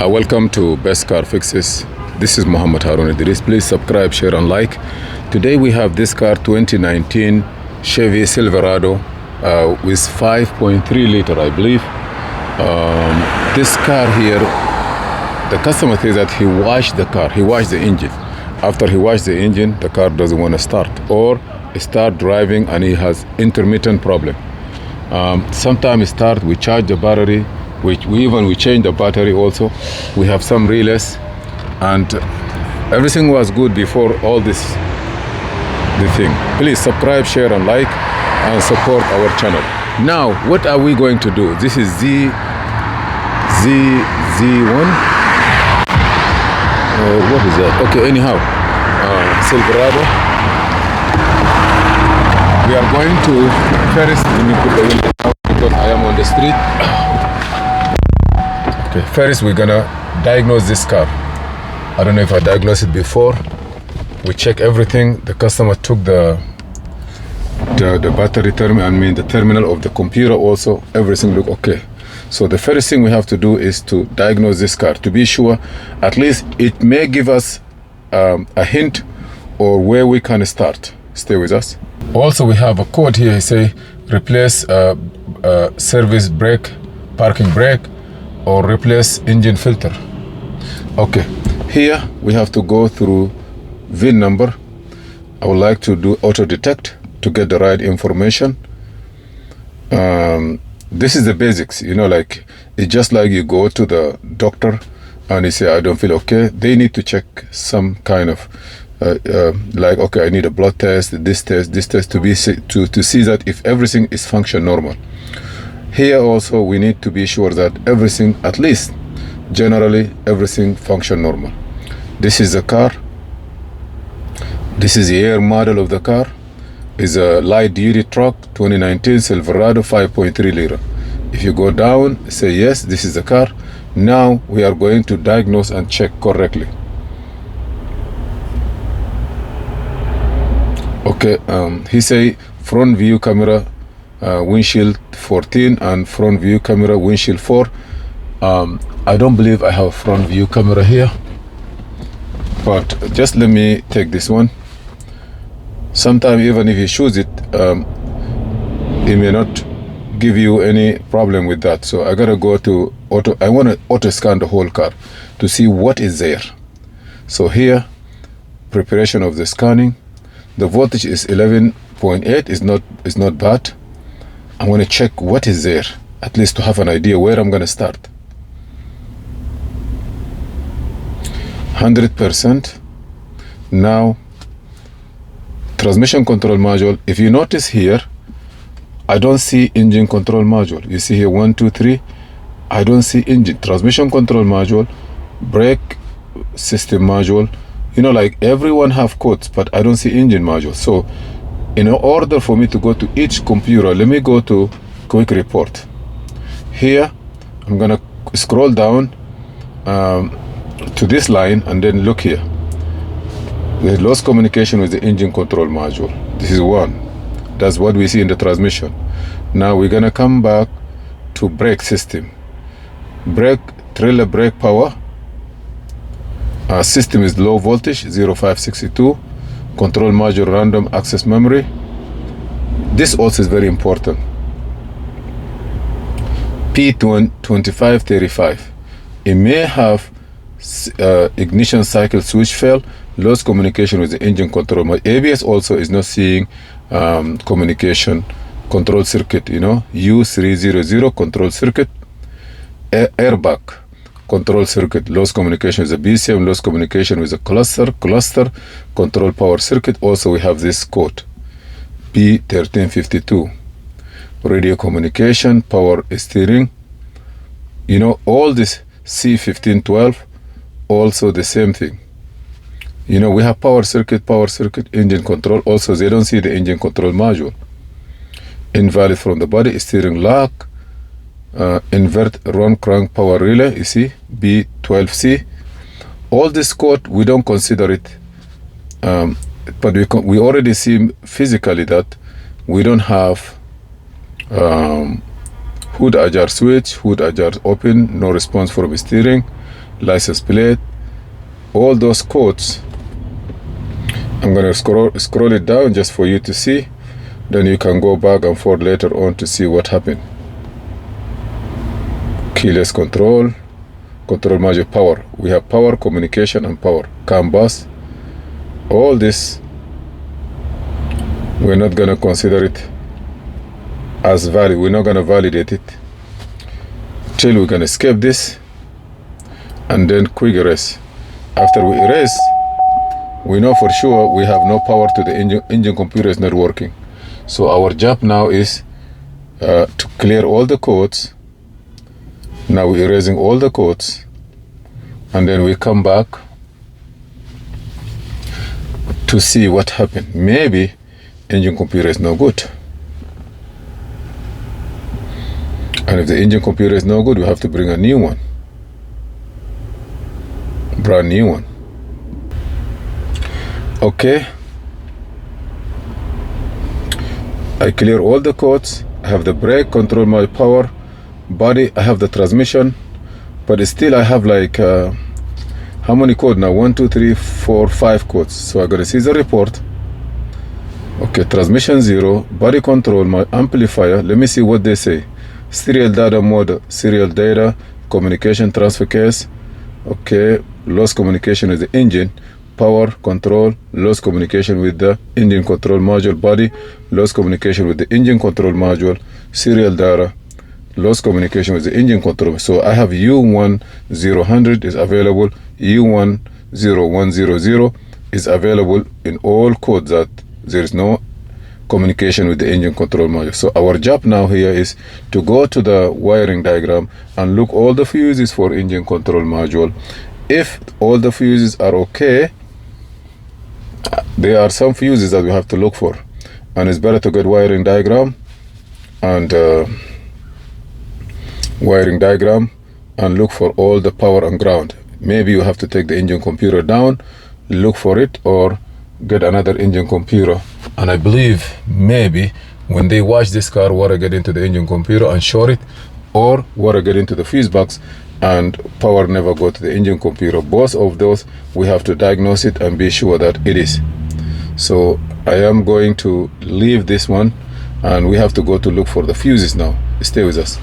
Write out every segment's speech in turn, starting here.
Welcome to Best Car Fixes. This is Muhammad Harun Idris. Please subscribe, share, and like. Today we have this car, 2019 Chevy Silverado with 5.3 liter, I believe. This car here, the customer says that he washed the car, he washed the engine. After he washed the engine, the car doesn't want to start or start driving, and he has intermittent problem. Sometimes it start, we charge the battery, we change the battery also. We have some relays, and everything was good before all the thing. Please subscribe, share, and like, and support our channel. Now, what are we going to do? This is Z1. What is that? Okay, anyhow, Silverado. We are going to first, let me put the window down because I am on the street. Okay, first we're gonna diagnose this car. I don't know if I diagnosed it before. We check everything. The customer took the battery terminal, the terminal of the computer also. Everything look okay. So the first thing we have to do is to diagnose this car to be sure. At least it may give us a hint or where we can start. Stay with us. Also, we have a code here. Say replace service brake, parking brake, or replace engine filter. Okay, here we have to go through VIN number. I would like to do auto detect to get the right information. This is the basics, like it's just like you go to the doctor and you say, I don't feel okay. They need to check some kind of like, okay, I need a blood test, this test to see that if everything is function normal. Here also we need to be sure that everything, at least generally everything function normal. This is the car. This is the year model of the car. Is a light duty truck, 2019 Silverado 5.3 liter. If you go down, say yes, this is the car. Now we are going to diagnose and check correctly. Okay, he say front view camera windshield 14 and front view camera windshield 4. I don't believe I have front view camera here, but just let me take this one. Sometimes even if you choose it, it may not give you any problem with that. So I gotta go to auto. I want to auto scan the whole car to see what is there. So here, preparation of the scanning. The voltage is 11.8. Is not bad. I want to check what is there, at least to have an idea where I'm gonna start. 100%. Now, transmission control module. If you notice here, I don't see engine control module. You see here 1, 2, 3. I don't see engine. Transmission control module, brake system module. Like everyone have codes, but I don't see engine module. So in order for me to go to each computer, let me go to quick report. Here I'm gonna scroll down to this line and then look here. We lost communication with the engine control module. This is one. That's what we see in the transmission. Now we're gonna come back to brake system. Brake, trailer brake power. System is low voltage, 0562. Control module random access memory. This also is very important. P2535. It may have ignition cycle switch fail, lost communication with the engine control. My ABS also is not seeing communication control circuit, U300 control circuit. Airbag control circuit, lost communication with the BCM, lost communication with the cluster control power circuit. Also we have this code P1352. Radio communication, power steering, all this C1512, also the same thing. We have power circuit, engine control. Also, they don't see the engine control module. Invalid from the body, steering lock, invert run crank power relay, you see, B12C. All this code, we don't consider it, but we already see physically that we don't have hood ajar switch, hood ajar open, no response from steering, license plate, all those codes. I'm gonna scroll it down just for you to see. Then you can go back and forth later on to see what happened. Keyless control, control module power. We have power, communication, and power. CAN bus. All this, we're not gonna consider it as valid. We're not gonna validate it till we can escape this and then quick erase. After we erase, we know for sure we have no power to the engine computer is not working. So our job now is to clear all the codes. Now we're erasing all the codes, and then we come back to see what happened. Maybe engine computer is no good. And if the engine computer is no good, we have to bring a new one. Brand new one. Okay. I clear all the codes. I have the brake, control my power, body, I have the transmission, but still I have like how many codes now? 1, 2, 3, 4, 5 codes. So I gotta see the report. Okay, transmission 0, body control, my amplifier. Let me see what they say. Serial data mode, serial data, communication transfer case. Okay, lost communication with the engine, power control, lost communication with the engine control module, body, lost communication with the engine control module, serial data, lost communication with the engine control. So I have U1000 is available, U10100 is available in all codes that there is no communication with the engine control module. So our job now here is to go to the wiring diagram and look all the fuses for engine control module. If all the fuses are okay, there are some fuses that we have to look for, and it's better to get wiring diagram and look for all the power and ground. Maybe you have to take the engine computer down, look for it, or get another engine computer. And I believe maybe when they wash this car, water get into the engine computer and short it, or water get into the fuse box and power never go to the engine computer. Both of those we have to diagnose it and be sure that it is. So I am going to leave this one, and we have to go to look for the fuses now. Stay with us.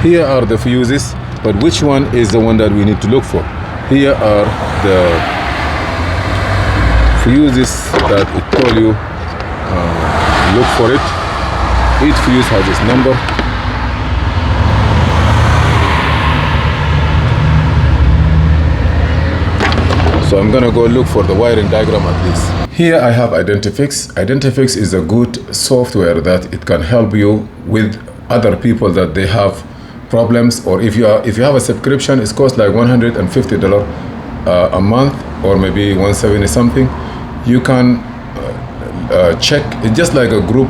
Here are the fuses, but which one is the one that we need to look for? Here are the fuses that it told you look for it. Each fuse has its number. So I'm gonna go look for the wiring diagram at least. Here I have Identifix. Identifix is a good software that it can help you with other people that they have problems, or if you have a subscription, it costs like $150 a month, or maybe 170 something. You can check. It's just like a group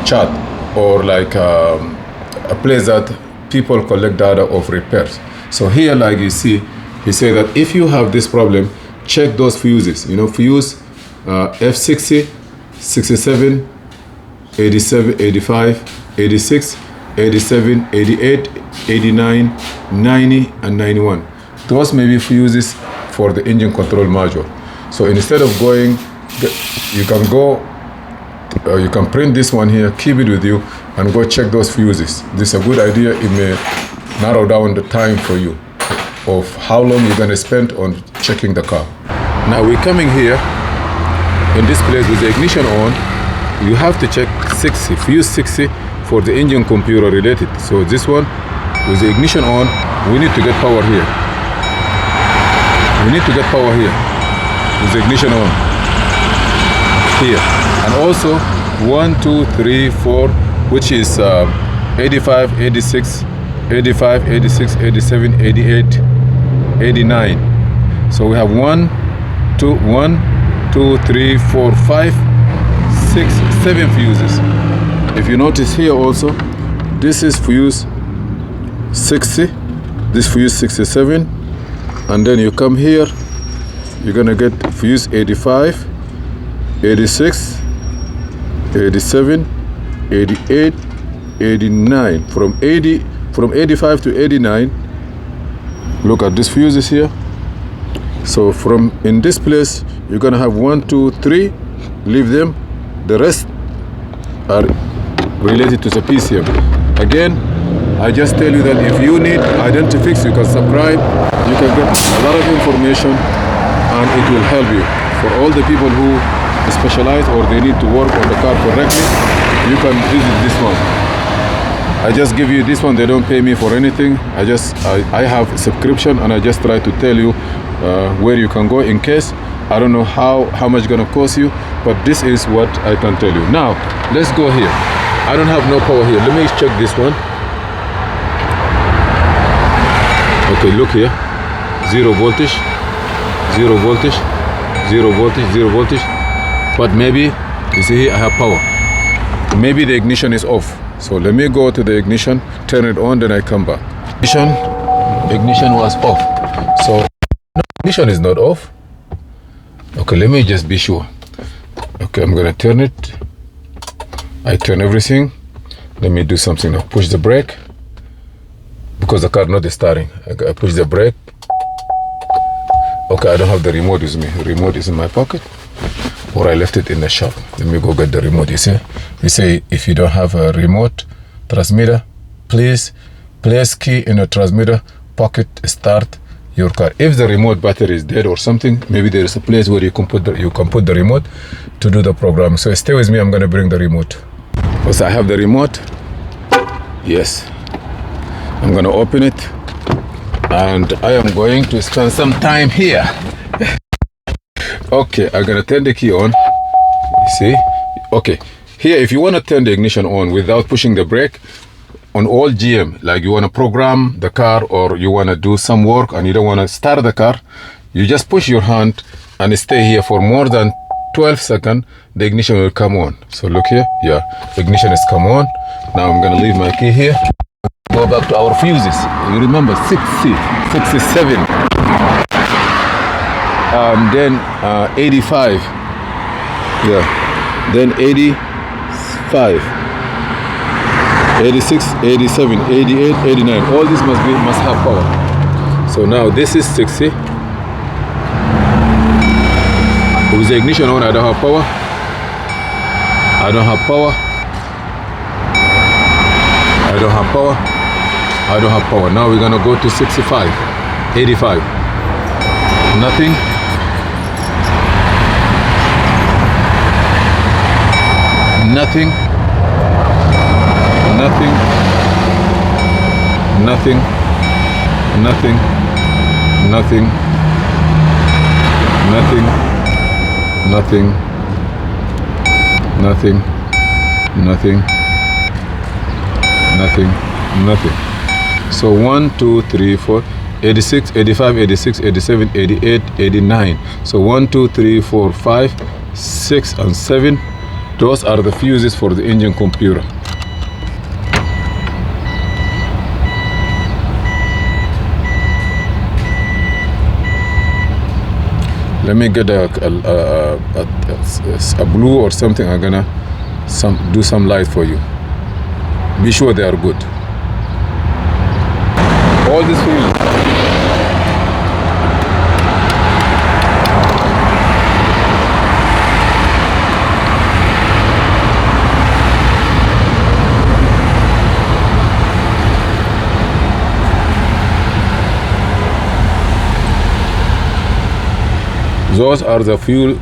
chat, or like a place that people collect data of repairs. So here, like you see, he said that if you have this problem, check those fuses. You know, fuse F60, 67, 87, 85, 86, 87, 88, 89, 90, and 91. Those may be fuses for the engine control module. So instead of going, you can go, you can print this one here, keep it with you, and go check those fuses. This is a good idea. It may narrow down the time for you of how long you're going to spend on checking the car. Now we're coming here in this place with the ignition on. You have to check 60, fuse 60 for the engine computer related. So this one with the ignition on, we need to get power here. We need to get power here with the ignition on here. And also 1, 2, 3, 4, which is 85, 86, 85, 86, 87, 88, 89. So we have 1, 2, 3, 4, 5, 6, 7 fuses. If you notice here also, this is fuse 60, this fuse 67, and then you come here, you're gonna get fuse 85, 86, 87, 88, 89. From 85 to 89, look at these fuses here. So from in this place, you're gonna have 1, 2, 3, leave them. The rest are related to the PCM. Again, I just tell you that if you need Identifix, you can subscribe. You can get a lot of information and it will help you. For all the people who specialize or they need to work on the car correctly, you can visit this one. I just give you this one. They don't pay me for anything. I have a subscription and I just try to tell you where you can go in case I don't know how much gonna cost you, but this is what I can tell you. Now let's go here. I don't have no power here. Let me check this one. Okay, look here. 0 voltage, 0 voltage, 0 voltage, 0 voltage. But maybe you see here I have power. Maybe the ignition is off. So let me go to the ignition, turn it on, then I come back. Ignition was off. So no, ignition is not off. Okay, let me just be sure. Okay, I'm gonna turn it. I turn everything. Let me do something now. Push the brake because the car not starting. I push the brake. Okay, I don't have the remote with me. The remote is in my pocket, or I left it in the shop. Let me go get the remote. You see, we say if you don't have a remote transmitter, please place key in a transmitter pocket, start your car. If the remote battery is dead or something, maybe there is a place where you can put the remote to do the programming. So stay with me. I'm gonna bring the remote. Because I have the remote. Yes, I'm gonna open it, and I am going to spend some time here. Okay, I'm gonna turn the key on. You see? Okay, here if you want to turn the ignition on without pushing the brake, on all GM, like you want to program the car or you want to do some work and you don't want to start the car, you just push your hand and stay here for more than 12 seconds, the ignition will come on. So look here, yeah, ignition is come on. Now I'm gonna leave my key here. Go back to our fuses. You remember 6C, 67, then 85, yeah, then 85, 86, 87, 88, 89. All this must have power. So now this is 60. With the ignition on, I don't have power. I don't have power. I don't have power. I don't have power. Now we're gonna go to 65, 85. Nothing. Nothing. Nothing. Nothing. Nothing. Nothing. Nothing. Nothing. Nothing. Nothing. Nothing. Nothing. So 1, 2, 3, 4, 86, 85, 86, 87, 88, 89. So 1, 2, 3, 4, 5, 6, and 7. Those are the fuses for the engine computer. Let me get a blue or something. I'm gonna do some light for you. Be sure they are good. All these fuses. Those are the fuel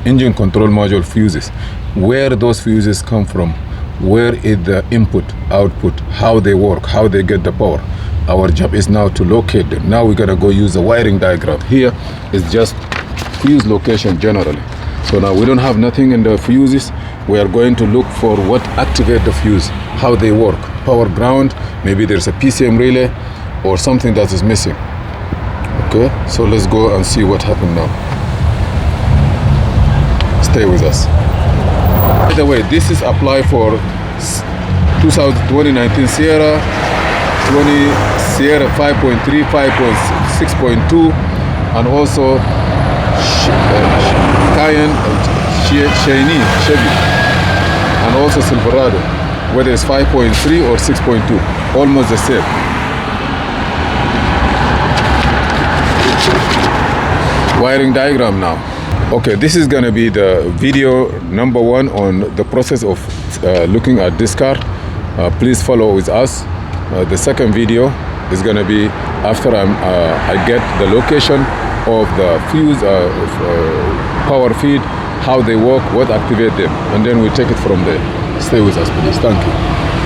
engine control module fuses. Where those fuses come from, where is the input, output, how they work, how they get the power. Our job is now to locate them. Now we're gonna go use the wiring diagram. Here is just fuse location generally. So now we don't have nothing in the fuses. We are going to look for what activate the fuse, how they work, power ground, maybe there's a PCM relay or something that is missing. Okay, so let's go and see what happened now. Stay with us. By the way, this is applied for 2019 Sierra, 20 Sierra 5.3, 5.6.2, and also Cayenne, Chevy, and also Silverado, whether it's 5.3 or 6.2, almost the same. wiring diagram now. Okay, this is gonna be the video number 1 on the process of looking at this car. Please follow with us. The second video is gonna be after I get the location of the fuse power feed, how they work, what activate them, and then we take it from there. Stay with us, please. Thank you.